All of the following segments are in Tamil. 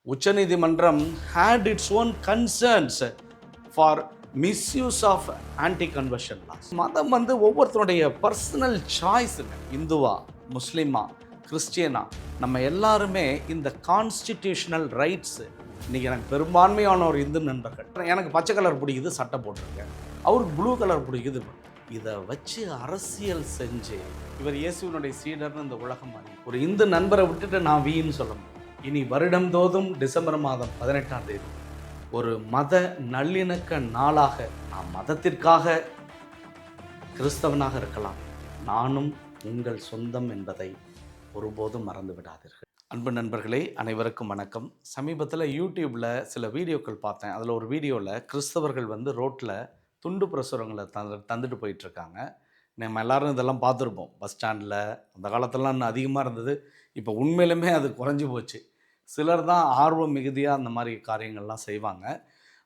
உச்சநீதிமன்றம் had its own concerns for misuse of anti-conversion laws. மதம் ஒவ்வொருத்தருடைய பர்சனல் சாய்ஸுங்க. இந்துவா, முஸ்லீமா, கிறிஸ்டியனா, நம்ம எல்லாருமே இந்த கான்ஸ்டிடியூஷனல் ரைட்ஸ். இன்னைக்கு எனக்கு பெரும்பான்மையான ஒரு இந்து நண்பர்கள், எனக்கு பச்சை கலர் பிடிக்குது சட்டை போட்டிருக்கேன், அவருக்கு ப்ளூ கலர் பிடிக்குது, இதை வச்சு அரசியல் செஞ்சு இவர் இயேசுவினுடைய சீடர்னு இந்த உலகம் அறியும். ஒரு இந்து நண்பரை விட்டுட்டு நான் வீன்னு சொல்ல முடியும். இனி வருடந்தோறும் டிசம்பர் மாதம் 18ஆம் தேதி ஒரு மத நல்லிணக்க நாளாக, நான் மதத்திற்காக கிறிஸ்தவனாக இருக்கலாம், நானும் உங்கள் சொந்தம் என்பதை ஒருபோதும் மறந்து விடாதீர்கள். அன்பு நண்பர்களே, அனைவருக்கும் வணக்கம். சமீபத்தில் யூடியூப்பில் சில வீடியோக்கள் பார்த்தேன். அதில் ஒரு வீடியோவில் கிறிஸ்தவர்கள் ரோட்டில் துண்டு பிரசுரங்களை தந்துட்டு போயிட்டுருக்காங்க. நம்ம எல்லோரும் இதெல்லாம் பார்த்துருப்போம். பஸ் ஸ்டாண்டில் அந்த காலத்திலலாம் இன்னும் அதிகமாக இருந்தது. இப்போ உண்மையிலுமே அது குறைஞ்சி போச்சு. சிலர் தான் ஆர்வம் மிகுதியாக அந்த மாதிரி காரியங்கள்லாம் செய்வாங்க.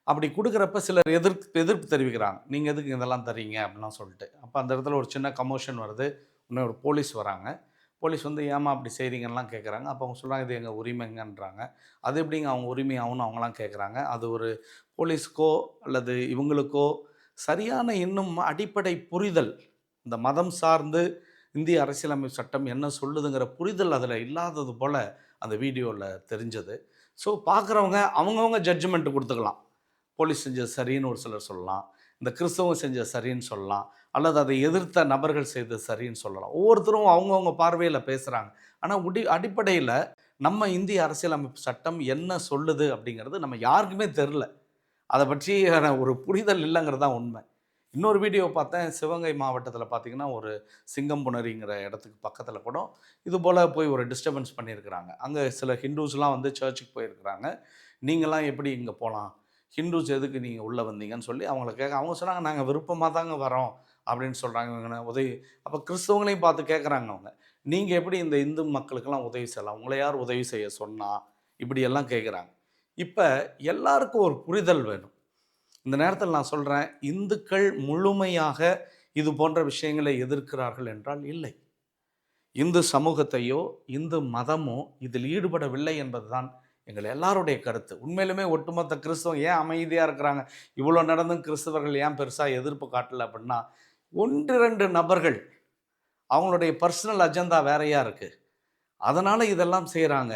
அப்படி கொடுக்குறப்ப சிலர் எதிர்ப்பு தெரிவிக்கிறாங்க, நீங்கள் எதுக்கு இதெல்லாம் தரீங்க அப்படின்லாம் சொல்லிட்டு. அப்போ அந்த இடத்துல ஒரு சின்ன கமோஷன் வருது. இன்னும் ஒரு போலீஸ் வராங்க. போலீஸ் ஏமா அப்படி செய்கிறீங்கலாம் கேட்குறாங்க. அப்போ அவங்க சொல்கிறாங்க, இது எங்கள் உரிமைங்கன்றாங்க. அது எப்படிங்க அவங்க உரிமை ஆகும்னு அவங்களாம் கேட்குறாங்க. அது ஒரு போலீஸ்க்கோ அல்லது இவங்களுக்கோ சரியான இன்னும் அடிப்படை புரிதல், இந்த மதம் சார்ந்து இந்திய அரசியலமைப்பு சட்டம் என்ன சொல்லுதுங்கிற புரிதல் அதில் இல்லாதது போல் அந்த வீடியோவில் தெரிஞ்சது. ஸோ பார்க்குறவங்க அவங்கவுங்க ஜட்ஜ்மெண்ட்டு கொடுத்துக்கலாம். போலீஸ் செஞ்சது சரின்னு ஒரு சிலர் சொல்லலாம், இந்த கிறிஸ்தவம் செஞ்சது சரின்னு சொல்லலாம், அல்லது அதை எதிர்த்த நபர்கள் செய்தது சரின்னு சொல்லலாம். ஒவ்வொருத்தரும் அவங்கவுங்க பார்வையில் பேசுகிறாங்க. ஆனால் அடிப்படையில் நம்ம இந்திய அரசியலமைப்பு சட்டம் என்ன சொல்லுது அப்படிங்கிறது நம்ம யாருக்குமே தெரில. அதை பற்றியான ஒரு புரிதல் இல்லைங்கிறது தான் உண்மை. இன்னொரு வீடியோ பார்த்தேன். சிவகங்கை மாவட்டத்தில் பார்த்திங்கன்னா ஒரு சிங்கம்புணரிங்கிற இடத்துக்கு பக்கத்தில் கூட இது போல் போய் ஒரு டிஸ்டர்பன்ஸ் பண்ணியிருக்கிறாங்க. அங்கே சில ஹிந்துஸ்லாம் சர்ச்சுக்கு போயிருக்கிறாங்க. நீங்களாம் எப்படி இங்கே போகலாம், ஹிந்துஸ் எதுக்கு நீங்கள் உள்ளே வந்தீங்கன்னு சொல்லி அவங்கள கேட்க, அவங்க சொன்னாங்க, நாங்கள் விருப்பமாக தாங்க வரோம் அப்படின்னு சொல்கிறாங்க. இவங்க உதவி, அப்போ கிறிஸ்தவங்களையும் பார்த்து கேட்குறாங்க அவங்க, நீங்கள் எப்படி இந்த இந்து மக்களுக்கெல்லாம் உதவி செய்யலாம், உங்களை யார் உதவி செய்ய சொன்னால், இப்படியெல்லாம் கேட்குறாங்க. இப்போ எல்லாருக்கும் ஒரு புரிதல் வேணும். இந்த நேரத்தில் நான் சொல்கிறேன், இந்துக்கள் முழுமையாக இது போன்ற விஷயங்களை எதிர்க்கிறார்கள் என்றால் இல்லை. இந்து சமூகத்தையோ இந்து மதமோ இதில் ஈடுபடவில்லை என்பது தான் எங்கள் எல்லாருடைய கருத்து. உண்மையிலுமே ஒட்டுமொத்த கிறிஸ்தவம் ஏன் அமைதியாக இருக்கிறாங்க, இவ்வளோ நடந்தும் கிறிஸ்தவர்கள் ஏன் பெருசாக எதிர்ப்பு காட்டலை அப்படின்னா, 1-2 நபர்கள் அவங்களுடைய பர்சனல் அஜெண்டா வேறையாக இருக்குது, அதனால் இதெல்லாம் செய்கிறாங்க.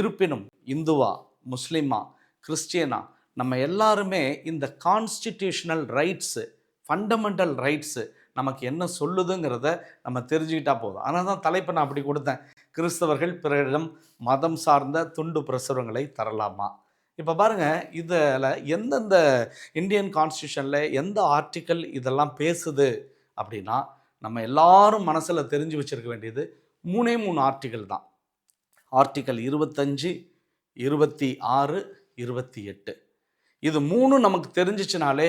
இருப்பினும் இந்துவா, முஸ்லீமா, கிறிஸ்டியனா, நம்ம எல்லாருமே இந்த கான்ஸ்டிடியூஷனல் ரைட்ஸு, ஃபண்டமெண்டல் ரைட்ஸு நமக்கு என்ன சொல்லுதுங்கிறத நம்ம தெரிஞ்சுக்கிட்டா போதும். அதனால தான் தலைப்பை நான் அப்படி கொடுத்தேன், கிறிஸ்தவர்கள் பிறரிடம் மதம் சார்ந்த துண்டு பிரசுரங்களை தரலாமா. இப்போ பாருங்கள், இதில் எந்தெந்த இந்தியன் கான்ஸ்டியூஷனில் எந்த ஆர்டிக்கல் இதெல்லாம் பேசுது அப்படின்னா, நம்ம எல்லாரும் மனசில் தெரிஞ்சு வச்சுருக்க வேண்டியது 3 ஆர்டிக்கல் தான். ஆர்டிக்கல் 25, 26, 28. இது 3 நமக்கு தெரிஞ்சிச்சுனாலே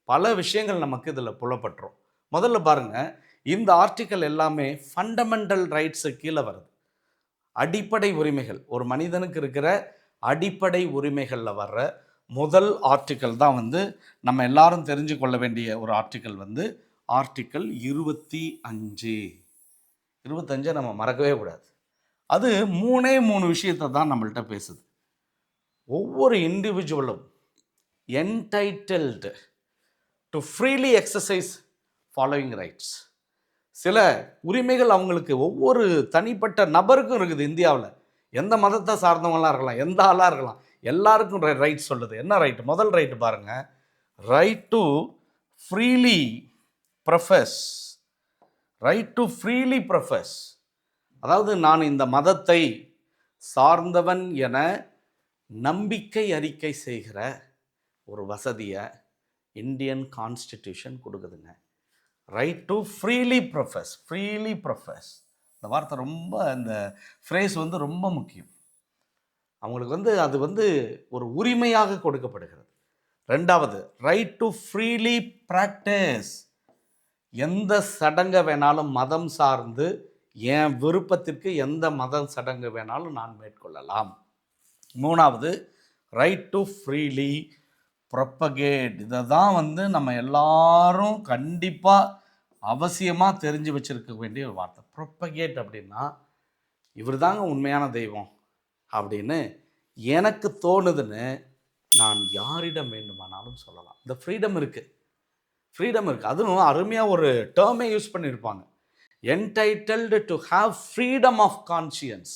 பல விஷயங்கள் நமக்கு இதில் புலப்பட்டுரும். முதல்ல பாருங்கள், இந்த ஆர்டிக்கல் எல்லாமே ஃபண்டமெண்டல் ரைட்ஸு கீழே வருது. அடிப்படை உரிமைகள், ஒரு மனிதனுக்கு இருக்கிற அடிப்படை உரிமைகளில் வர்ற முதல் ஆர்டிக்கல் தான் நம்ம எல்லாரும் தெரிஞ்சு கொள்ள வேண்டிய ஒரு ஆர்டிக்கல் ஆர்டிக்கல் 25. 25 நம்ம மறக்கவே கூடாது. அது 3 விஷயத்தை தான் நம்மள்கிட்ட பேசுது. ஒவ்வொரு இண்டிவிஜுவலும் entitled to freely exercise following rights. சில உரிமைகள் அவங்களுக்கு ஒவ்வொரு தனிப்பட்ட நபருக்கும் இருக்குது. இந்தியாவில் எந்த மதத்தை சார்ந்தவங்களாம் இருக்கலாம், எந்த ஆளாக இருக்கலாம், எல்லாருக்கும் ரைட் சொல்லுது. என்ன ரைட்? முதல் ரைட்டு பாருங்கள், right to freely profess. Right to freely profess, அதாவது நான் இந்த மதத்தை சார்ந்தவன் என நம்பிக்கை அறிக்கை செய்கிற ஒரு வசதியை இந்தியன் கான்ஸ்டிடியூஷன் கொடுக்குதுங்க. Right to freely profess. Freely profess, இந்த வார்த்தை ரொம்ப, இந்த ஃப்ரேஸ் ரொம்ப முக்கியம். அவங்களுக்கு அது ஒரு உரிமையாக கொடுக்கப்படுகிறது. 2வது, ரைட் டு ஃப்ரீலி ப்ராக்டிஸ். எந்த சடங்கை வேணாலும் மதம் சார்ந்து என் விருப்பத்திற்கு எந்த மத சடங்கு வேணாலும் நான் மேற்கொள்ளலாம். 3வது, ரைட் டு ஃப்ரீலி ப்ரொப்பகேட். இதை தான் நம்ம எல்லாரும் கண்டிப்பாக அவசியமாக தெரிஞ்சு வச்சுருக்க வேண்டிய ஒரு வார்த்தை. ப்ரொப்பகேட் அப்படின்னா, இவர் தாங்க உண்மையான தெய்வம் அப்படின்னு எனக்கு தோணுதுன்னு நான் யாரிடம் வேண்டுமானாலும் சொல்லலாம். இந்த ஃப்ரீடம் இருக்குது, ஃப்ரீடம் இருக்குது. அதுவும் அருமையாக ஒரு டேர்மே யூஸ் பண்ணியிருப்பாங்க, entitled to have freedom of conscience.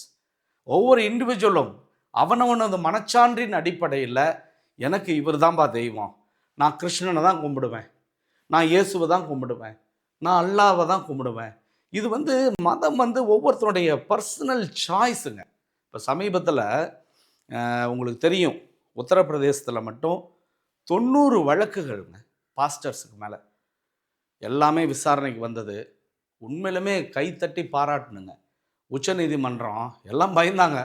ஒவ்வொரு இண்டிவிஜுவலும் அவனவனது மனச்சான்றின் அடிப்படையில் எனக்கு இவர் தான்பா தெய்வம், நான் கிருஷ்ணனை தான் கும்பிடுவேன், நான் இயேசுவை தான் கும்பிடுவேன், நான் அல்லாவை தான் கும்பிடுவேன். இது மதம் ஒவ்வொருத்தருடைய பர்சனல் சாய்ஸுங்க. இப்போ சமீபத்தில் உங்களுக்கு தெரியும், உத்தரப்பிரதேசத்தில் மட்டும் 90 வழக்குகள்ங்க பாஸ்டர்ஸுக்கு மேலே. எல்லாமே விசாரணைக்கு வந்தது. உண்மையிலுமே கைத்தட்டி பாராட்டணுங்க. உச்சநீதிமன்றம் எல்லாம் பயந்தாங்க,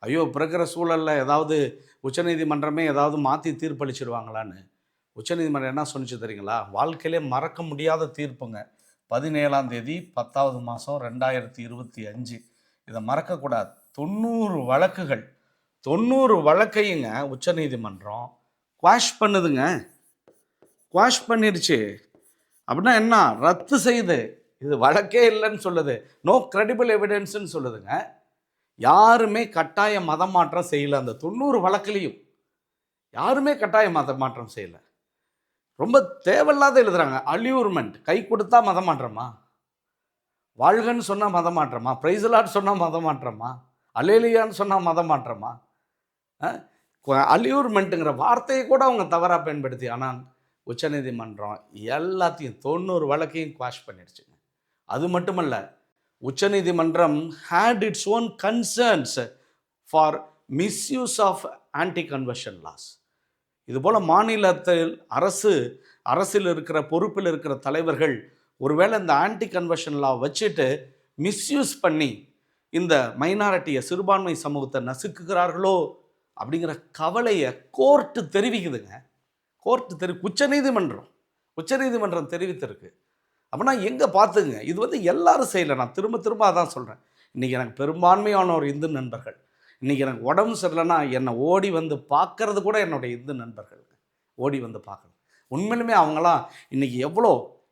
ஐயோ பிறக்கிற சூழலில் ஏதாவது உச்சநீதிமன்றமே ஏதாவது மாற்றி தீர்ப்பளிச்சிடுவாங்களான்னு. உச்சநீதிமன்றம் என்ன சொன்னிச்சு தெரியுங்களா? வாழ்க்கையிலே மறக்க முடியாத தீர்ப்புங்க. 17ஆம் தேதி 10வது மாதம் 2025. இதை மறக்கக்கூடாது. 90 வழக்குகள், 90 வழக்கையுங்க உச்சநீதிமன்றம் குவாஷ் பண்ணுதுங்க. குவாஷ் பண்ணிடுச்சு. அப்படின்னா என்ன? ரத்து செய்யுது. இது வழக்கே இல்லைன்னு சொல்லுது, நோ கிரெடிபிள் எவிடன்ஸ்ன்னு சொல்லுதுங்க. யாருமே கட்டாய மதம் மாற்றம் செய்யலை. அந்த 90 வழக்குலையும் யாருமே கட்டாய மத மாற்றம் செய்யலை. ரொம்ப தேவையில்லாத எழுதுறாங்க. அலியூர்மெண்ட், கை கொடுத்தா மதம் மாற்றமா? வாழ்கன்னு சொன்னால் மதம் மாற்றமா? பிரைஸ்லாட் சொன்னால் மதம் மாற்றமா? அலேலியான்னு சொன்னால் மதம் மாற்றமா? அலியூர்மெண்ட்டுங்கிற வார்த்தையை கூட அவங்க தவறாக பயன்படுத்தி, ஆனால் உச்சநீதிமன்றம் எல்லாத்தையும் 90 வழக்கையும் குவாஷ் பண்ணிடுச்சுங்க. அது மட்டுமல்ல, உச்சநீதிமன்றம் had its own concerns for misuse of anti-conversion laws. இதுபோல் மாநிலத்தில் அரசில் இருக்கிற பொறுப்பில் இருக்கிற தலைவர்கள் ஒருவேளை இந்த ஆன்டி கன்வர்ஷன் லா வச்சுட்டு மிஸ்யூஸ் பண்ணி இந்த மைனாரிட்டியை, சிறுபான்மை சமூகத்தை நசுக்குகிறார்களோ அப்படிங்கிற கவலையை கோர்ட்டு தெரிவிக்குதுங்க. உச்சநீதிமன்றம் தெரிவித்திருக்கு. அப்படின்னா எங்கே பார்த்துங்க, இது எல்லாரும் செய்யலை. நான் திரும்ப திரும்ப அதான் சொல்கிறேன். இன்றைக்கி எனக்கு பெரும்பான்மையான ஒரு இந்து நண்பர்கள், இன்றைக்கி எனக்கு உடம்பு சரியில்லைன்னா என்னை ஓடி வந்து பார்க்கறது கூட என்னுடைய இந்து நண்பர்கள். ஓடி வந்து பார்க்கணும். உண்மையிலுமே அவங்களாம் இன்றைக்கி எவ்வளோ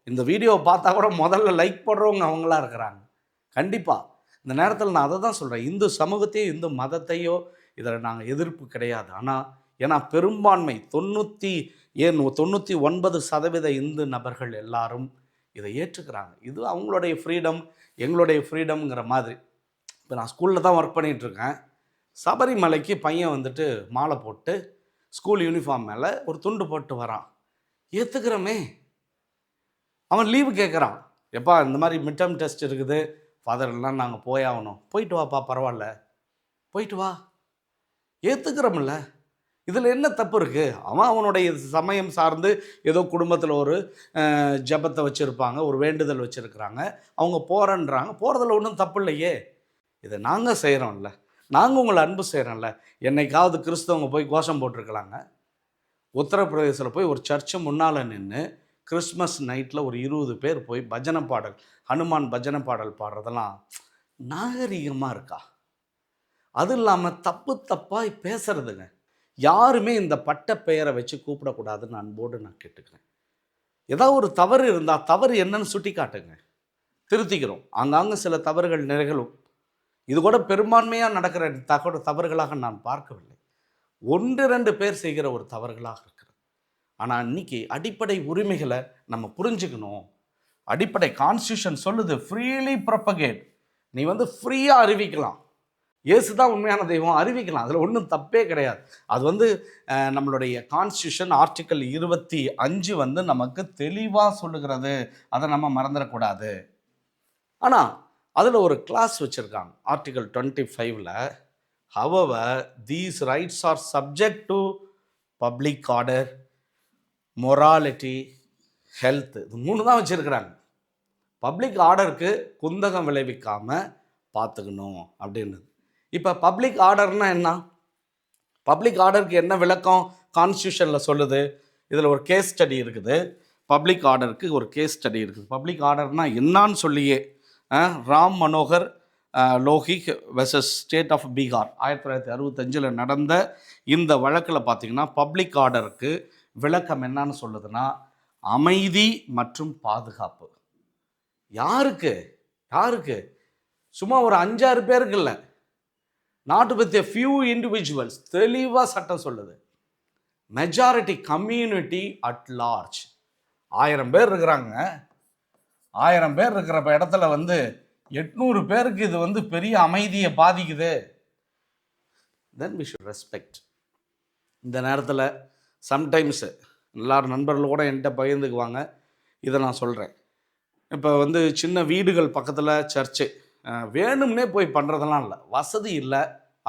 இந்த வீடியோவை பார்த்தா கூட முதல்ல லைக் போடுறவங்க அவங்களாம் இருக்கிறாங்க. கண்டிப்பாக இந்த நேரத்தில் நான் அதை தான் சொல்கிறேன். இந்து சமூகத்தையோ இந்து மதத்தையோ இதில் நாங்கள் எதிர்ப்பு கிடையாது. ஆனால் ஏன்னா பெரும்பான்மை 99% இந்து நபர்கள் எல்லாரும் இதை ஏற்றுக்கிறாங்க. இது அவங்களுடைய ஃப்ரீடம், எங்களுடைய ஃப்ரீடம்ங்கிற மாதிரி. இப்போ நான் ஸ்கூலில் தான் ஒர்க் பண்ணிகிட்ருக்கேன். சபரிமலைக்கு பையன் மாலை போட்டு ஸ்கூல் யூனிஃபார்ம் மேலே ஒரு துண்டு போட்டு வரான். ஏற்றுக்கிறோமே. அவன் லீவு கேட்குறான், எப்பா இந்த மாதிரி மிட் டேர்ம் டெஸ்ட் இருக்குது ஃபாதர்லாம், நாங்கள் போயாகணும். போயிட்டு வாப்பா, பரவாயில்ல, போயிட்டு வா. ஏற்றுக்கிறோம்ல, இதில் என்ன தப்பு இருக்குது? அவனுடைய சமயம் சார்ந்து ஏதோ குடும்பத்தில் ஒரு ஜபத்தை வச்சுருப்பாங்க, ஒரு வேண்டுதல் வச்சுருக்கிறாங்க, அவங்க போகிறேன்றாங்க. போகிறதுல ஒன்றும் தப்பு இல்லையே. இதை நாங்கள் செய்கிறோம்ல, நாங்கள் உங்களை அன்பு செய்கிறோம்ல. என்னைக்காவது கிறிஸ்தவங்க போய் கோஷம் போட்டிருக்கலாங்க? உத்தரப்பிரதேசத்தில் போய் ஒரு சர்ச்சு முன்னால் நின்று கிறிஸ்மஸ் நைட்டில் ஒரு 20 பேர் போய் பஜனை பாடல், ஹனுமான் பஜனை பாடல் பாடுறதெல்லாம் நாகரிகமாக இருக்கா? அது இல்லாமல் தப்பாக பேசுறதுங்க. யாருமே இந்த பட்ட பெயரை வச்சு கூப்பிடக்கூடாதுன்னு அன்போடு நான் கேட்டுக்கிறேன். ஏதாவது ஒரு தவறு இருந்தால் தவறு என்னன்னு சுட்டி காட்டுங்க, திருத்திக்கிறோம். ஆங்காங்க சில தவறுகள் நிகழும். இது கூட பெரும்பான்மையாக நடக்கிற தவறுகளாக நான் பார்க்கவில்லை. 1-2 பேர் செய்கிற ஒரு தவறுகளாக இருக்கிறது. ஆனால் இன்னைக்கு அடிப்படை உரிமைகளை நம்ம புரிஞ்சுக்கணும். அடிப்படை கான்ஸ்டியூஷன் சொல்லுது, ஃப்ரீலி ப்ரொபகேட். நீ ஃப்ரீயாக அறிவிக்கலாம், இயேசு தான் உண்மையான தெய்வம், அறிவிக்கலாம். அதில் ஒன்றும் தப்பே கிடையாது. அது நம்மளுடைய கான்ஸ்டியூஷன் ஆர்டிக்கல் 25 நமக்கு தெளிவாக சொல்லுகிறது. அதை நம்ம மறந்துடக்கூடாது. ஆனால் அதில் ஒரு கிளாஸ் வச்சுருக்காங்க article 25ல். however these rights are subject to public order, morality, health. இது 3 தான் வச்சுருக்கிறாங்க. பப்ளிக் ஆர்டருக்கு குந்தகம் விளைவிக்காமல் பார்த்துக்கணும் அப்படின்னு. இப்போ பப்ளிக் ஆர்டர்னா என்ன? பப்ளிக் ஆர்டருக்கு என்ன விளக்கம் கான்ஸ்டியூஷனில் சொல்லுது? இதில் ஒரு கேஸ் ஸ்டடி இருக்குது. பப்ளிக் ஆர்டருக்கு ஒரு கேஸ் ஸ்டடி இருக்குது. பப்ளிக் ஆர்டர்னா என்னான்னு சொல்லியே Ram Manohar Lohia versus state of Bihar 1965 நடந்த இந்த வழக்கில் பார்த்திங்கன்னா பப்ளிக் ஆர்டருக்கு விளக்கம் என்னன்னு சொல்லுதுன்னா, அமைதி மற்றும் பாதுகாப்பு. யாருக்கு? சும்மா ஒரு 5-6 பேருக்கு இல்லை, not with a few individuals. தெளிவாக சட்டம் சொல்லுது. Majority community at large. 1000 பேர் இருக்கிறாங்க. 1000 பேர் இருக்கிற இடத்துல 800 பேருக்கு இது பெரிய அமைதியை பாதிக்குது. Then we should respect. இந்த நேரத்தில் சம்டைம்ஸு எல்லாரும் நண்பர்கள் கூட என்கிட்ட பகிர்ந்துக்குவாங்க. இதை நான் சொல்கிறேன். இப்போ சின்ன வீடுகள் பக்கத்தில் சர்ச்சு, வேணும்னே போய் பண்ணுறதெல்லாம் இல்லை, வசதி இல்லை,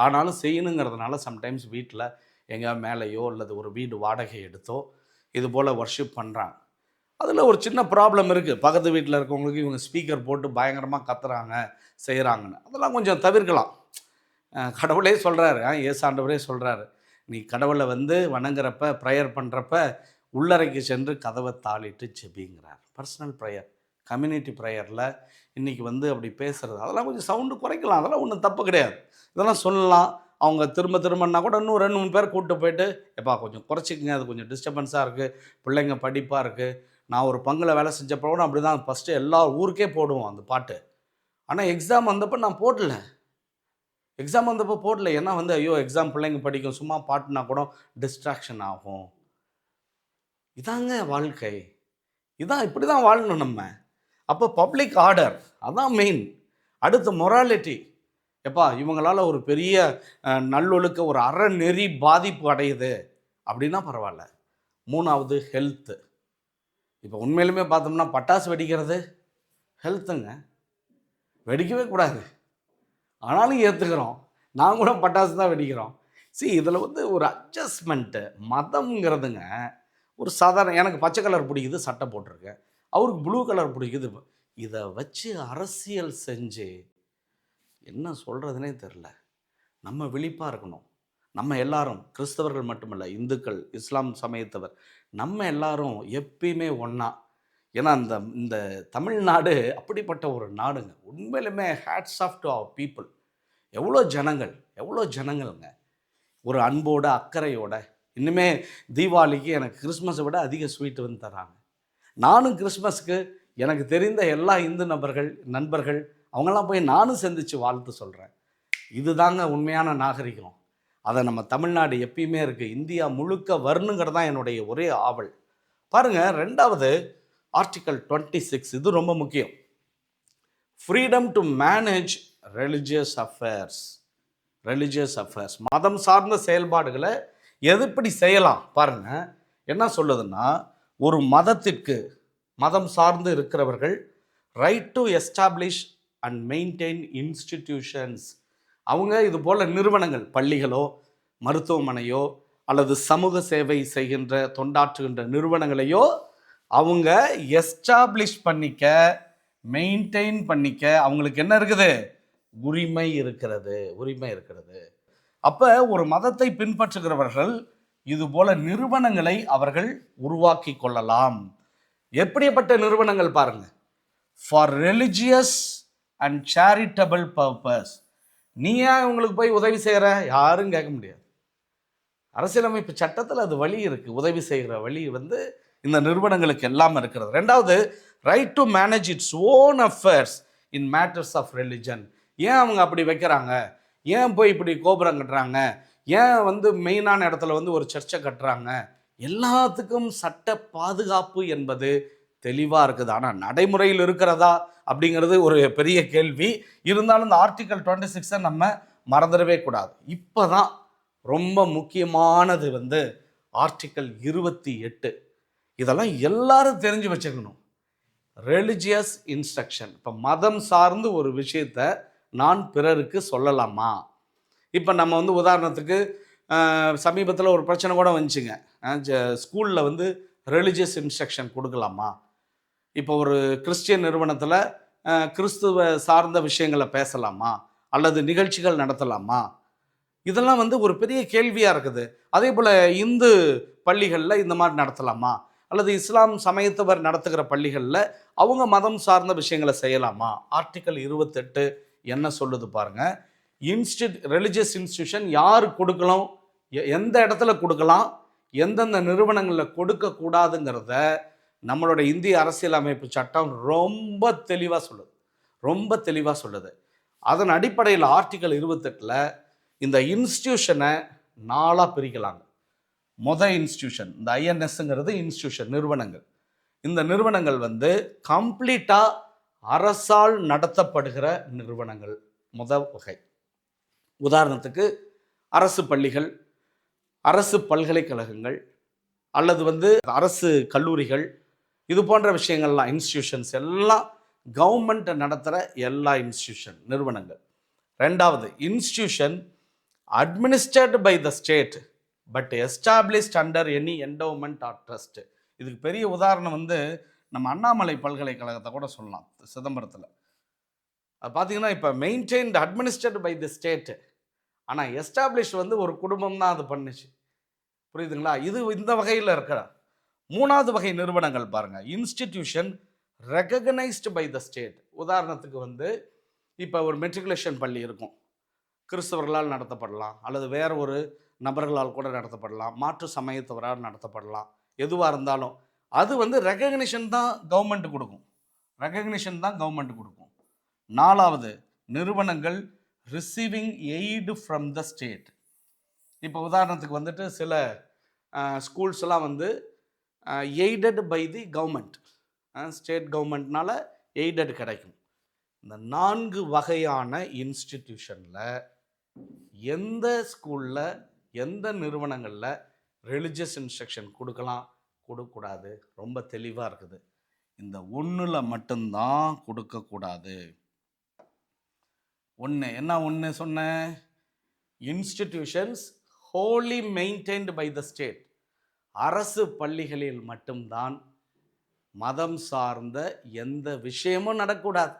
ஆனாலும் செய்யணுங்கிறதுனால சம்டைம்ஸ் வீட்டில் எங்கேயா மேலேயோ அல்லது ஒரு வீடு வாடகை எடுத்தோ இது போல் வர்ஷிப் பண்ணுறாங்க. அதில் ஒரு சின்ன ப்ராப்ளம் இருக்குது. பக்கத்து வீட்டில் இருக்கவங்களுக்கு இவங்க ஸ்பீக்கர் போட்டு பயங்கரமாக கத்துறாங்க செய்கிறாங்கன்னு. அதெல்லாம் கொஞ்சம் தவிர்க்கலாம். கடவுளே சொல்கிறாரு, ஏசாண்டவரே சொல்கிறாரு, நீ கடவுளை வணங்குறப்ப ப்ரேயர் பண்ணுறப்ப உள்ளறைக்கு சென்று கதவை தாளிட்டு ஜெபிங்கிறார். பர்சனல் ப்ரேயர், கம்யூனிட்டி ப்ரேயரில் இன்றைக்கி அப்படி பேசுகிறது, அதெல்லாம் கொஞ்சம் சவுண்டு குறைக்கலாம். அதெல்லாம் ஒன்றும் தப்பு கிடையாது. இதெல்லாம் சொல்லலாம். அவங்க திரும்பனா கூட இன்னும் 2-3 பேர் கூப்பிட்டு போயிட்டு, எப்பா கொஞ்சம் குறைச்சிக்கங்க, அது கொஞ்சம் டிஸ்டர்பன்ஸாக இருக்குது, பிள்ளைங்க படிப்பாக இருக்குது. நான் ஒரு பங்கில் வேலை செஞ்சப்போ கூட அப்படி தான் ஃபஸ்ட்டு எல்லா ஊருக்கே போடுவோம் அந்த பாட்டு. ஆனால் எக்ஸாம் வந்தப்போ நான் போடல. ஏன்னா ஐயோ எக்ஸாம் பிள்ளைங்க படிக்கும், சும்மா பாட்டுனா கூட டிஸ்ட்ராக்ஷன் ஆகும். இதாங்க வாழ்க்கை. இப்படி தான் வாழணும் நம்ம. அப்போ பப்ளிக் ஆர்டர் அதான் மெயின். அடுத்து மொராலிட்டி. எப்பா இவங்களால ஒரு பெரிய நல்லொழுக்க ஒரு அறநெறி பாதிப்பு அடையுது அப்படின்னா பரவாயில்ல. 3வது ஹெல்த்து. இப்போ உண்மையிலுமே பார்த்தோம்னா பட்டாசு வெடிக்கிறது ஹெல்த்துங்க, வெடிக்கவே கூடாது, ஆனாலும் ஏற்றுக்கிறோம். நான் கூட பட்டாசு தான் வெடிக்கிறோம். இதில் ஒரு அட்ஜஸ்ட்மெண்ட்டு. மதம்ங்கிறதுங்க ஒரு சாதாரண, எனக்கு பச்சை கலர் பிடிக்குது சட்டை போட்டிருக்கேன், அவருக்கு ப்ளூ கலர் பிடிக்குது, இதை வச்சு அரசியல் செஞ்சு என்ன சொல்கிறதுனே தெரில. நம்ம விழிப்பாக இருக்கணும். நம்ம எல்லாரும், கிறிஸ்தவர்கள் மட்டுமல்ல, இந்துக்கள், இஸ்லாம் சமயத்தவர், நம்ம எல்லாரும் எப்பயுமே ஒன்றா. ஏன்னா இந்த தமிழ்நாடு அப்படிப்பட்ட ஒரு நாடுங்க. உண்மையிலுமே hats off to our people. எவ்வளோ ஜனங்கள்ங்க ஒரு அன்போட அக்கறையோட. இன்னுமே தீபாவளிக்கு எனக்கு கிறிஸ்மஸை விட அதிக ஸ்வீட் தராங்க. நானும் கிறிஸ்மஸ்க்கு எனக்கு தெரிந்த எல்லா இந்து நண்பர்கள் அவங்கெல்லாம் போய் நானும் சந்தித்து வாழ்த்து சொல்கிறேன். இதுதாங்க உண்மையான நாகரிகம். அதை நம்ம தமிழ்நாடு எப்பயுமே இருக்குது. இந்தியா முழுக்க வரணுங்கிறது தான் என்னுடைய ஒரே ஆவல். பாருங்கள், 2வது ஆர்டிக்கல் 26, இது ரொம்ப முக்கியம். Freedom to manage religious affairs. மதம் சார்ந்த செயல்பாடுகளை எப்படி செய்யலாம் பாருங்கள். என்ன சொல்லுதுன்னா, ஒரு மதம் சார்ந்து இருக்கிறவர்கள் right to establish and maintain institutions. அவங்க இது போல் நிறுவனங்கள், பள்ளிகளோ மருத்துவமனையோ அல்லது சமூக சேவை செய்கின்ற தொண்டாற்றுகின்ற நிறுவனங்களையோ அவங்க எஸ்டாப்ளிஷ் பண்ணிக்க, மெயின்டைன் பண்ணிக்க அவங்களுக்கு என்ன இருக்குது? உரிமை இருக்கிறது. அப்போ ஒரு மதத்தை பின்பற்றுகிறவர்கள் இது போல நிறுவனங்களை அவர்கள் உருவாக்கி கொள்ளலாம். எப்படிப்பட்ட நிறுவனங்கள் பாருங்க, for religious and charitable purpose. நீ ஏன் உங்களுக்கு போய் உதவி செய்கிற? யாரும் கேட்க முடியாது. அரசியலமைப்பு சட்டத்தில் அது வழி இருக்குது. உதவி செய்கிற வழி இந்த நிறுவனங்களுக்கு எல்லாம் இருக்கிறது. 2வது, right to manage its own affairs in matters of religion. ஏன் அவங்க அப்படி வைக்கிறாங்க? ஏன் போய் இப்படி கோபுரம் கட்டுறாங்க? ஏன் மெயினான இடத்துல ஒரு சர்ச்சை கட்டுறாங்க? எல்லாத்துக்கும் சட்ட பாதுகாப்பு என்பது தெளிவாக இருக்குது. ஆனால் நடைமுறையில் இருக்கிறதா அப்படிங்கிறது ஒரு பெரிய கேள்வி. இருந்தாலும் இந்த ஆர்டிக்கல் 26 நம்ம மறந்துடவே கூடாது. இப்போ தான் ரொம்ப முக்கியமானது ஆர்டிக்கல் 28. இதெல்லாம் எல்லாரும் தெரிஞ்சு வச்சுக்கணும். Religious instruction. இப்போ மதம் சார்ந்து ஒரு விஷயத்தை நான் பிறருக்கு சொல்லலாமா? இப்போ நம்ம உதாரணத்துக்கு சமீபத்தில் ஒரு பிரச்சனை கூட வந்துச்சுங்க. ஸ்கூலில் ரிலிஜியஸ் இன்ஸ்ட்ரக்ஷன் கொடுக்கலாமா? இப்போ ஒரு கிறிஸ்டியன் நிறுவனத்தில் கிறிஸ்துவ சார்ந்த விஷயங்களை பேசலாமா அல்லது நிகழ்ச்சிகள் நடத்தலாமா? இதெல்லாம் ஒரு பெரிய கேள்வியாக இருக்குது. அதே போல் இந்து பள்ளிகளில் இந்த மாதிரி நடத்தலாமா அல்லது இஸ்லாம் சமயத்தவர் நடத்துகிற பள்ளிகளில் அவங்க மதம் சார்ந்த விஷயங்களை செய்யலாமா? ஆர்டிக்கல் 28 என்ன சொல்லுது பாருங்கள். ரிலிஜியஸ் இன்ஸ்டிடியூஷன் யார் கொடுக்கலாம், எந்த இடத்துல கொடுக்கலாம், எந்தெந்த நிறுவனங்களில் கொடுக்கக்கூடாதுங்கிறத நம்மளோட இந்திய அரசியலமைப்பு சட்டம் ரொம்ப தெளிவாக சொல்லுது. அதன் அடிப்படையில் ஆர்டிக்கல் 28 இந்த இன்ஸ்டிடியூஷனை 4 பிரிக்கலாங்க. இன்ஸ்டிடியூஷன் இந்த ஐஎன்எஸ்ங்கிறது இன்ஸ்டிடியூஷன் நிறுவனங்கள். இந்த நிறுவனங்கள் வந்து கம்ப்ளீட்டாக அரசால் நடத்தப்படுகிற நிறுவனங்கள் வகை. உதாரணத்துக்கு அரசு பள்ளிகள், அரசு பல்கலைக்கழகங்கள், அல்லது வந்து அரசு கல்லூரிகள், இது போன்ற விஷயங்கள்லாம் இன்ஸ்டிடியூஷன்ஸ் எல்லாம் கவர்மெண்ட் நடத்துகிற எல்லா இன்ஸ்டிடியூஷன் நிறுவனங்கள். 2வது institution administered by the state but established under any endowment or trust. இதுக்கு பெரிய உதாரணம் வந்து நம்ம அண்ணாமலை பல்கலைக்கழகத்தை கூட சொல்லலாம், சிதம்பரத்தில். அது பார்த்தீங்கன்னா இப்போ மெயின்டைன்டு அட்மினிஸ்டர்டு பை தி ஸ்டேட், ஆனால் எஸ்டாப்ளிஷ் வந்து ஒரு குடும்பம் தான் அது பண்ணுச்சு. புரியுதுங்களா? இது இந்த வகையில் இருக்கிற 3வது வகை நிறுவனங்கள் பாருங்கள், institution recognised by the state. உதாரணத்துக்கு வந்து இப்போ ஒரு மெட்ரிகுலேஷன் பள்ளி இருக்கும், கிறிஸ்தவர்களால் நடத்தப்படலாம், அல்லது வேற ஒரு நபர்களால் கூட நடத்தப்படலாம், மாற்று சமயத்தவரால் நடத்தப்படலாம். எதுவாக இருந்தாலும் அது வந்து ரெகக்னிஷன் தான் கவர்மெண்ட் கொடுக்கும். 4வது நிறுவனங்கள் receiving aid from the state. இப்போ உதாரணத்துக்கு வந்துட்டு சில ஸ்கூல்ஸ் எல்லாம் வந்து aided by the government, state கவர்மெண்ட்னால எய்டட் கிடைக்கும். இந்த 4 வகையான இன்ஸ்டிடியூஷனில் எந்த ஸ்கூலில் எந்த நிறுவனங்களில் ரிலிஜியஸ் இன்ஸ்ட்ரக்ஷன் கொடுக்கலாம், கொடுக்கக்கூடாது, ரொம்ப தெளிவாக இருக்குது. இந்த 1ல் மட்டும்தான் கொடுக்கக்கூடாது. என்ன சொன்னேன்? Institutions wholly maintained by the state. அரசு பள்ளிகளில் மட்டும்தான் மதம் சார்ந்த எந்த விஷயமும் நடக்கக்கூடாது.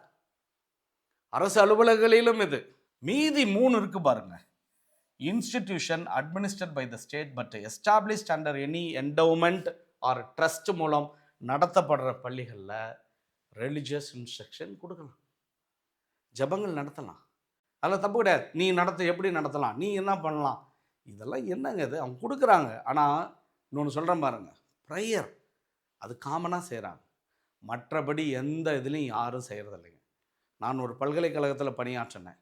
அரசு அலுவலகங்களிலும் இது. மீதி 3 இருக்கு பாருங்க. Institution administered by the state but established under any endowment or trust மூலம் நடத்தப்படுற பள்ளிகளில் ரிலிஜியஸ் இன்ஸ்ட்ரக்ஷன் கொடுக்கலாம், ஜபங்கள் நடத்தலாம், அதில் தப்பு கிடையாது. நீ எப்படி நடத்தலாம், நீ என்ன பண்ணலாம், இதெல்லாம் என்னங்க இது அவங்க கொடுக்குறாங்க. ஆனால் இன்னொன்று சொல்கிறேன் பாருங்க, ப்ரேயர் அது காமனாக செய்கிறாங்க, மற்றபடி எந்த இதுலேயும் யாரும் செய்கிறதில்லைங்க. நான் ஒரு பல்கலைக்கழகத்தில் பணியாற்றினேன்,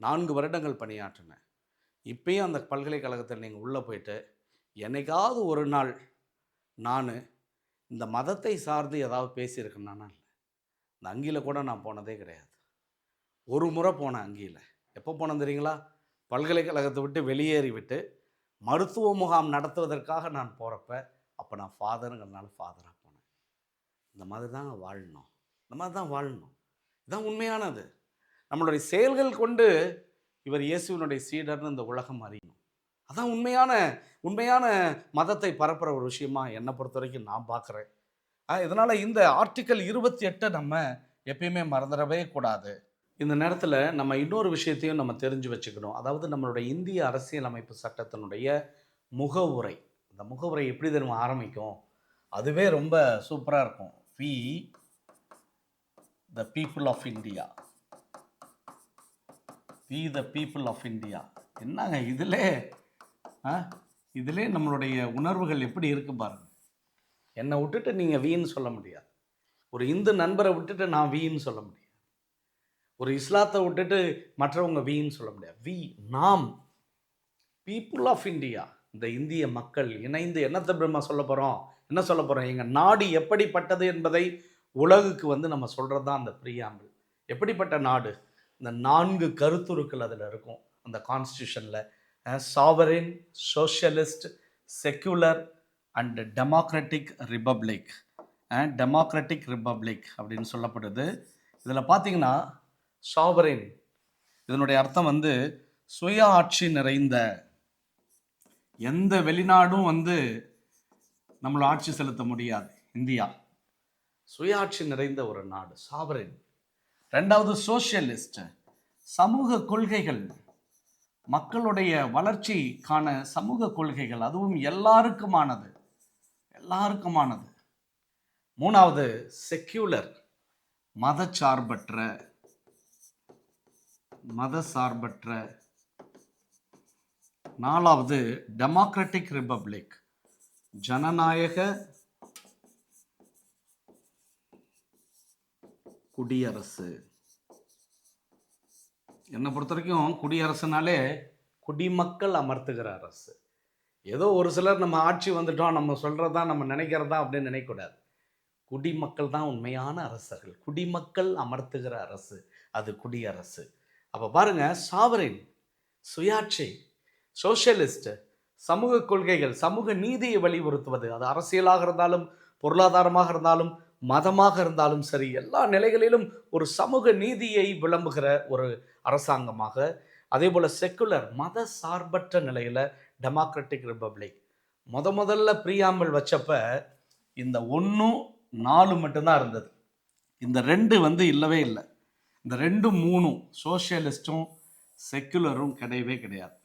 4 வருடங்கள் பணியாற்றினேன். இப்பயும் அந்த பல்கலைக்கழகத்தில் நீங்கள் உள்ளே போயிட்டு என்னைக்காவது ஒரு நாள் நான் இந்த மதத்தை சார்ந்து ஏதாவது பேசியிருக்கேன்னா இல்லை. இந்த அங்கியில் கூட நான் போனதே கிடையாது. ஒரு முறை போனேன் அங்கியில். எப்போ போனேன் தெரியுங்களா? பல்கலைக்கழகத்தை விட்டு வெளியேறி விட்டு மருத்துவ முகாம் நடத்துவதற்காக நான் போகிறப்ப, அப்போ நான் ஃபாதருங்கிறதுனால ஃபாதராக போனேன். இந்த மாதிரி தான் வாழணும், இந்த மாதிரி தான் வாழணும். இதுதான் உண்மையானது. நம்மளுடைய செயல்கள் கொண்டு இவர் இயேசுவினுடைய சீடர்னு இந்த உலகம் அறியணும். அதான் உண்மையான மதத்தை பரப்புகிற ஒரு விஷயமா என்னை பொறுத்த வரைக்கும் நான் பார்க்குறேன். இதனால் இந்த ஆர்டிக்கல் 28 நம்ம எப்பயுமே மறந்துடவே கூடாது. இந்த நேரத்தில் நம்ம இன்னொரு விஷயத்தையும் நம்ம தெரிஞ்சு வச்சுக்கணும். அதாவது நம்மளுடைய இந்திய அரசியலமைப்பு சட்டத்தினுடைய முகவுரை. இந்த முகவுரை எப்படி தெரியுமா ஆரம்பிக்கும்? அதுவே ரொம்ப சூப்பராக இருக்கும். We the people of India, we the people of India. என்னங்க இதிலே நம்மளுடைய உணர்வுகள் எப்படி இருக்கு பாருங்க. என்னை விட்டுட்டு நீங்கள் வீன்னு சொல்ல முடியாது, ஒரு இந்து நண்பரை விட்டுட்டு நான் வீன்னு சொல்ல முடியாது, ஒரு இஸ்லாத்தை விட்டுட்டு மற்றவங்க வீன்னு சொல்ல முடியாது. நாம் பீப்புள் ஆஃப் இந்தியா, இந்த இந்திய மக்கள் இணைந்து என்னத்தை பிரம்மா சொல்ல போகிறோம், எங்கள் நாடு எப்படிப்பட்டது என்பதை உலகுக்கு வந்து நம்ம சொல்கிறது தான் அந்த பிரியாம்பிள். எப்படிப்பட்ட நாடு? இந்த 4 கருத்துருக்கள் அதில் இருக்கும் அந்த கான்ஸ்டியூஷனில். Sovereign, socialist, secular and democratic republic. Democratic republic அப்படின்னு சொல்லப்படுது. இதில் பார்த்தீங்கன்னா சாவரின், இதனுடைய அர்த்தம் வந்து சுய ஆட்சி நிறைந்த, எந்த வெளிநாடும் வந்து நம்மளை ஆட்சி செலுத்த முடியாது. இந்தியா சுயாட்சி நிறைந்த ஒரு நாடு, சாவரின். 2வது சோஷியலிஸ்ட், சமூக கொள்கைகள், மக்களுடைய வளர்ச்சிக்கான சமூக கொள்கைகள், அதுவும் எல்லாருக்குமானது. 3வது செக்யூலர், மதசார்பற்ற. 4வது டெமோக்ராட்டிக் ரிப்பப்ளிக், ஜனநாயக குடியரசு. என்னை பொறுத்த வரைக்கும் குடியரசுனாலே குடிமக்கள் அமர்த்துகிற அரசு. ஏதோ ஒரு சிலர் நம்ம ஆட்சி வந்துட்டோம், நம்ம சொல்கிறதா நம்ம நினைக்கிறதா அப்படின்னு நினைக்கக்கூடாது. குடிமக்கள் தான் உண்மையான அரசர்கள். குடிமக்கள் அமர்த்துகிற அரசு அது குடியரசு. அப்போ பாருங்க, சாவரின், சுயாட்சி, சோஷியலிஸ்ட், சமூக கொள்கைகள், சமூக நீதியை வலியுறுத்துவது, அது அரசியலாக இருந்தாலும், பொருளாதாரமாக இருந்தாலும், மதமாக இருந்தாலும் சரி, எல்லா நிலைகளிலும் ஒரு சமூக நீதியை விளம்புகிற ஒரு அரசாங்கமாக, அதே போல் செக்குலர், மத சார்பற்ற நிலையில் டெமோக்ராட்டிக் ரிப்பப்ளிக். முதல்ல ப்ரீஆம்பிள் வச்சப்ப இந்த 1, 4 மட்டும்தான் இருந்தது. இந்த 2 இல்லவே இல்லை. இந்த 2, 3 சோஷியலிஸ்டும் செக்குலரும் கிடையவே கிடையாது.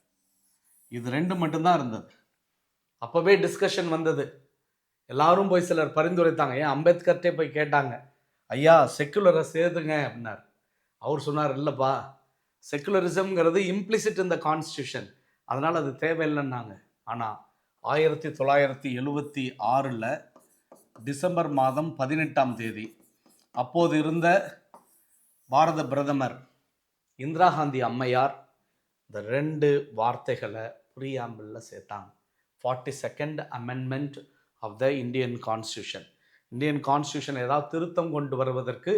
இது 2 மட்டும்தான் இருந்தது. அப்போவே டிஸ்கஷன் வந்தது. எல்லாரும் போய் சிலர் பரிந்துரைத்தாங்க. ஏன் அம்பேத்கர்ட்டே போய் கேட்டாங்க, ஐயா செக்குலரை சேதுங்க அப்படின்னார். அவர் சொன்னார், இல்லைப்பா, செக்குலரிசம்ங்கிறது இம்ப்ளிசிட் இந்த கான்ஸ்டியூஷன், அதனால் அது தேவையில்லைன்னாங்க. ஆனால் 1976 டிசம்பர் மாதம் 18ஆம் தேதி அப்போது இருந்த பாரத பிரதமர் இந்திரா காந்தி அம்மையார் இந்த 2 வார்த்தைகளை ப்ரீஆம்பிளில் சேர்த்தாங்க. 42nd amendment of the Indian constitution. Indian constitution ஏதாவது திருத்தம் கொண்டு வருவதற்கு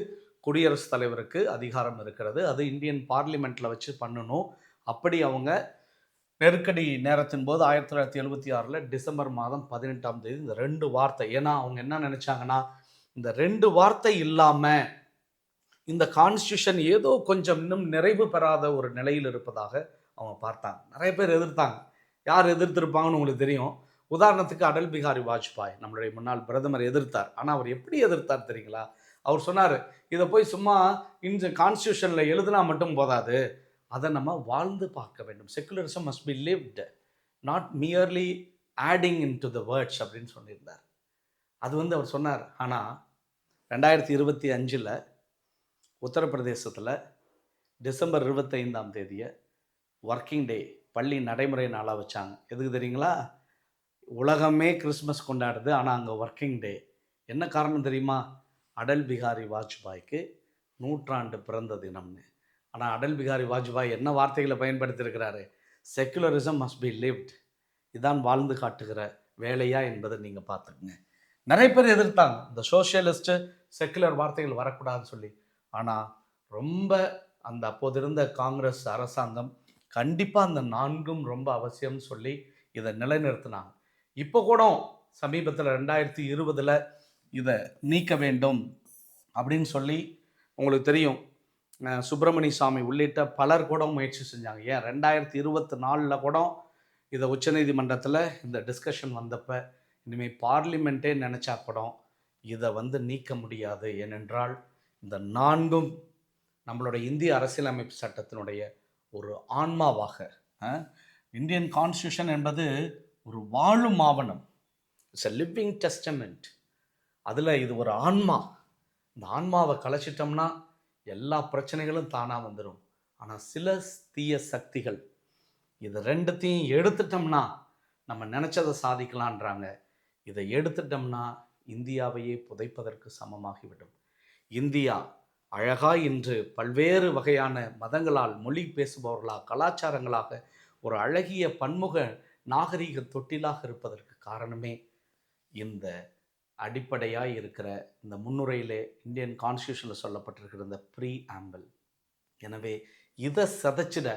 குடியரசுத் தலைவருக்கு அதிகாரம் இருக்கிறது. அது இந்தியன் பார்லிமெண்ட்டில் வச்சு பண்ணணும். அப்படி அவங்க நெருக்கடி நேரத்தின் போது 1976 டிசம்பர் மாதம் 18ஆம் தேதி இந்த 2 வார்த்தை, ஏன்னா அவங்க என்ன நினைச்சாங்கன்னா, இந்த 2 வார்த்தை இல்லாமல் இந்த கான்ஸ்டியூஷன் ஏதோ கொஞ்சம் இன்னும் நிறைவு பெறாத ஒரு நிலையில் இருப்பதாக அவங்க பார்த்தாங்க. நிறைய பேர் எதிர்த்தாங்க. யார் எதிர்த்திருப்பாங்கன்னு உங்களுக்கு தெரியும். உதாரணத்துக்கு அடல் பிகாரி வாஜ்பாய், நம்மளுடைய முன்னாள் பிரதமர், எதிர்த்தார். ஆனால் அவர் எப்படி எதிர்த்தார் தெரியுங்களா? அவர் சொன்னார், இதை போய் சும்மா இந்த கான்ஸ்டியூஷனில் எழுதுனா மட்டும் போதாது, அதை நம்ம வாழ்ந்து பார்க்க வேண்டும். Secularism must be lived, not merely adding in to the words அப்படின்னு சொல்லியிருந்தார். அது அவர் சொன்னார். ஆனால் 2025 உத்தரப்பிரதேசத்தில் டிசம்பர் 25ஆம் தேதியை ஒர்க்கிங் டே, பள்ளி நடைமுறை நாளாக வச்சாங்க. எதுக்கு தெரியுங்களா? உலகமே கிறிஸ்மஸ் கொண்டாடுது, ஆனால் அங்கே ஒர்க்கிங் டே. என்ன காரணம் தெரியுமா? அடல் பிகாரி வாஜ்பாய்க்கு 100 பிறந்த தினம்னு. ஆனால் அடல் பிகாரி வாஜ்பாய் என்ன வார்த்தைகளை பயன்படுத்தியிருக்கிறாரு? செக்குலரிசம் மஸ்ட் பி லிவ்ட், இதான் வாழ்ந்து காட்டுகிற வேலையா என்பதை நீங்கள் பார்த்துக்குங்க. நிறைய பேர் எதிர்த்தாங்க இந்த சோஷியலிஸ்ட்டு செக்குலர் வார்த்தைகள் வரக்கூடாதுன்னு சொல்லி. ஆனால் ரொம்ப அந்த அப்போது இருந்த காங்கிரஸ் அரசாங்கம் கண்டிப்பாக அந்த 4ம் ரொம்ப அவசியம்னு சொல்லி இதை நிலைநிறுத்தினாங்க. இப்போ கூட சமீபத்தில் 2020 இதை நீக்க வேண்டும் அப்படின்னு சொல்லி, உங்களுக்கு தெரியும், சுப்பிரமணிய சாமி உள்ளிட்ட பலர் கூட முயற்சி செஞ்சாங்க. ஏன் 2024 கூட இதை உச்சநீதிமன்றத்தில் இந்த டிஸ்கஷன் வந்தப்போ, இனிமேல் பார்லிமெண்ட்டே நினச்சா கூட இதை நீக்க முடியாது. ஏனென்றால் இந்த 4ம் நம்மளுடைய இந்திய அரசியலமைப்பு சட்டத்தினுடைய ஒரு ஆன்மாவாக, இந்தியன் கான்ஸ்டியூஷன் என்பது ஒரு வாழும் ஆவணம், இட்ஸ் எ லிவிங் டெஸ்டமெண்ட். அதில் இது ஒரு ஆன்மா. இந்த ஆன்மாவை கலைச்சிட்டோம்னா எல்லா பிரச்சனைகளும் தானாக வந்துடும். ஆனால் சில தீய சக்திகள் இது 2த்தையும் எடுத்துட்டோம்னா நம்ம நினச்சதை சாதிக்கலான்றாங்க. இதை எடுத்துட்டோம்னா இந்தியாவையே புதைப்பதற்கு சமமாகிவிடும். இந்தியா அழகாக இன்று பல்வேறு வகையான மதங்களால், மொழி பேசுபவர்களாக, கலாச்சாரங்களாக ஒரு அழகிய பன்முக நாகரீக தொட்டிலாக இருப்பதற்கு காரணமே இந்த அடிப்படையாக இருக்கிற இந்த முன்னுரையிலே இந்தியன் கான்ஸ்டியூஷனில் சொல்லப்பட்டிருக்கிற இந்த ப்ரீஆம்பிள். எனவே இதை சதைச்சிட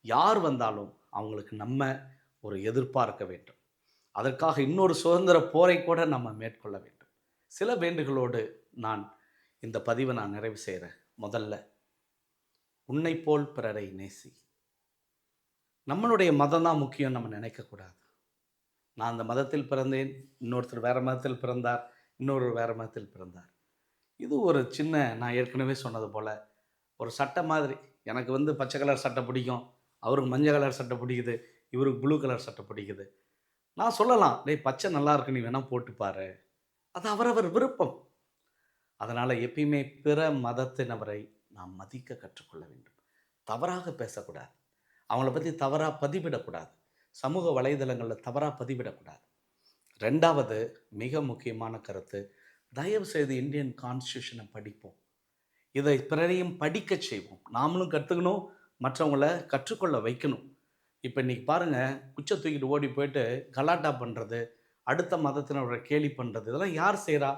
யார் வந்தாலும் அவங்களுக்கு நம்ம ஒரு எதிர்பார்க்க வேண்டும். அதற்காக இன்னொரு சுதந்திர போரை கூட நம்ம மேற்கொள்ள வேண்டும். சில வேண்டுகளோடு நான் இந்த பதிவை நிறைவு செய்கிறேன். முதல்ல, உன்னை போல் பிறரை நேசி. நம்மளுடைய மதம் தான் முக்கியம் நம்ம நினைக்கக்கூடாது. நான் அந்த மதத்தில் பிறந்தேன், இன்னொருத்தர் வேறு மதத்தில் பிறந்தார், இன்னொரு வேறு மதத்தில் பிறந்தார். இது ஒரு சின்ன, நான் ஏற்கனவே சொன்னது போல் ஒரு சட்டை மாதிரி. எனக்கு பச்சை கலர் சட்டை பிடிக்கும், அவருக்கு மஞ்சள் கலர் சட்டை பிடிக்குது, இவருக்கு ப்ளூ கலர் சட்டை பிடிக்குது. நான் சொல்லலாம், டேய் பச்சை நல்லா இருக்கு, நீ வேணால் போட்டுப்பாரு. அது அவரவர் விருப்பம். அதனால் எப்பயுமே பிற மதத்தினவரை நாம் மதிக்க கற்றுக்கொள்ள வேண்டும். தவறாக பேசக்கூடாது, அவங்கள பற்றி தவறாக பதிவிடக்கூடாது, சமூக வலைதளங்களில் தவறாக பதிவிடக்கூடாது. 2வது மிக முக்கியமான கருத்து, தயவு செய்து இந்தியன் கான்ஸ்டியூஷனை படிப்போம். இதை பிறரையும் படிக்க செய்வோம். நாமளும் கற்றுக்கணும், மற்றவங்களை கற்றுக்கொள்ள வைக்கணும். இப்போ இன்றைக்கி பாருங்கள், குச்சை தூக்கிட்டு ஓடி போயிட்டு கலாட்டா பண்ணுறது, அடுத்த மதத்தினரோட கேலி பண்ணுறது, இதெல்லாம் யார் செய்கிறா?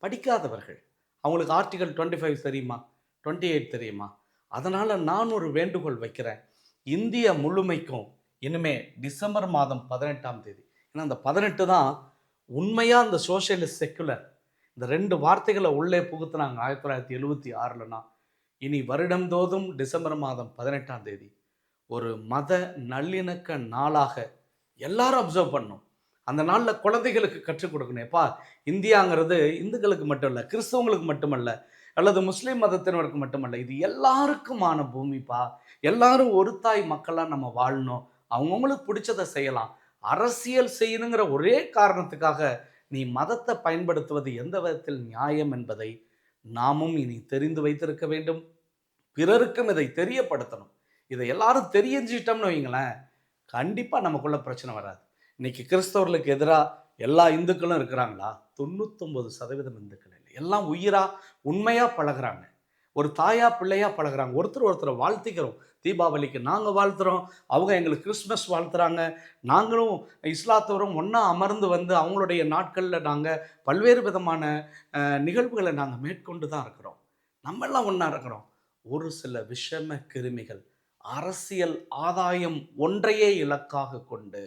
படிக்காதவர்கள். அவங்களுக்கு ஆர்டிகல் 25 தெரியுமா? 28 தெரியுமா? அதனால் நான் ஒரு வேண்டுகோள் வைக்கிறேன். இந்திய முழுமைக்கும் இனிமே டிசம்பர் மாதம் 18ஆம் தேதி, ஏன்னா அந்த 18 தான் உண்மையாக அந்த சோஷியலிஸ்ட் செக்குலர் இந்த 2 வார்த்தைகளை உள்ளே புகுத்துனாங்க 1976லனா. இனி வருடந்தோறும் டிசம்பர் மாதம் 18ஆம் தேதி ஒரு மத நல்லிணக்க நாளாக எல்லாரும் அப்சர்வ் பண்ணணும். அந்த நாளில் குழந்தைகளுக்கு கற்றுக் கொடுக்கணும். எப்பா, இந்தியாங்கிறது இந்துக்களுக்கு மட்டும் இல்லை, கிறிஸ்தவங்களுக்கு மட்டுமல்ல, அல்லது முஸ்லீம் மதத்தினருக்கு மட்டுமல்ல, இது எல்லாருக்குமான பூமிப்பா. எல்லாரும் ஒரு தாய் மக்களாக நம்ம வாழணும். அவங்கவுங்களுக்கு பிடிச்சதை செய்யலாம். அரசியல் செய்யணுங்கிற ஒரே காரணத்துக்காக நீ மதத்தை பயன்படுத்துவது எந்த விதத்தில் நியாயம் என்பதை நாமும் இனி தெரிந்து வைத்திருக்க வேண்டும். பிறருக்கும் இதை தெரியப்படுத்தணும். இதை எல்லாரும் தெரிஞ்சிட்டோம்னு வைங்களேன், கண்டிப்பாக நமக்குள்ள பிரச்சனை வராது. இன்னைக்கு கிறிஸ்தவர்களுக்கு எதிராக எல்லா இந்துக்களும் இருக்கிறாங்களா? 99% இந்துக்கள் இல்லை. எல்லாம் உயிரா உண்மையாக பழகிறாங்க. ஒரு தாயா பிள்ளையா பழகிறாங்க. ஒருத்தர் ஒருத்தரை வாழ்த்திக்கிறோம். தீபாவளிக்கு நாங்கள் வாழ்த்துறோம், அவங்க எங்களுக்கு கிறிஸ்மஸ் வாழ்த்துறாங்க. நாங்களும் இஸ்லாத்தவரும் ஒன்றா அமர்ந்து வந்து அவங்களுடைய நாட்களில் நாங்கள் பல்வேறு விதமான நிகழ்வுகளை நாங்கள் மேற்கொண்டு தான் இருக்கிறோம். நம்மெல்லாம் ஒன்றா இருக்கிறோம். ஒரு சில விஷம கிருமிகள் அரசியல் ஆதாயம் ஒன்றையே இலக்காக கொண்டு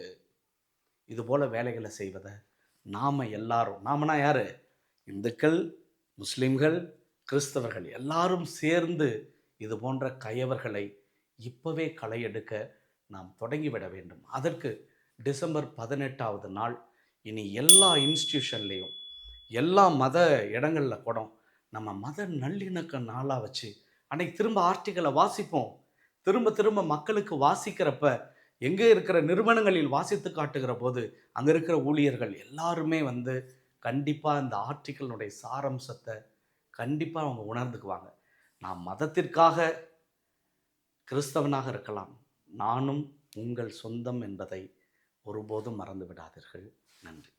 இது போல வேலைகளை செய்வதை நாம எல்லாரும், நாமனா யாரு? இந்துக்கள், முஸ்லிம்கள், கிறிஸ்தவர்கள் எல்லாரும் சேர்ந்து இது போன்ற கயவர்களை இப்பவே களை எடுக்க நாம் தொடங்கிவிட வேண்டும். அதற்கு டிசம்பர் 18ஆவது நாள் இனி எல்லா இன்ஸ்டிடியூஷன்லேயும் எல்லா மத இடங்களில் கூட நம்ம மத நல்லிணக்க நாளாக வச்சு அன்னைக்கு திரும்ப ஆர்டிகளை வாசிப்போம். திரும்ப திரும்ப மக்களுக்கு வாசிக்கிறப்ப எங்கே இருக்கிற நிறுவனங்களில் வாசித்து காட்டுகிற போது அங்கே இருக்கிற ஊழியர்கள் எல்லாருமே வந்து கண்டிப்பாக இந்த ஆர்டிக்கலினுடைய சாரம்சத்தை கண்டிப்பாக அவங்க உணர்ந்துக்குவாங்க. நான் மதத்திற்காக கிறிஸ்தவனாக இருக்கலாம், நானும் உங்கள் சொந்தம் என்பதை ஒருபோதும் மறந்து விடாதீர்கள். நன்றி.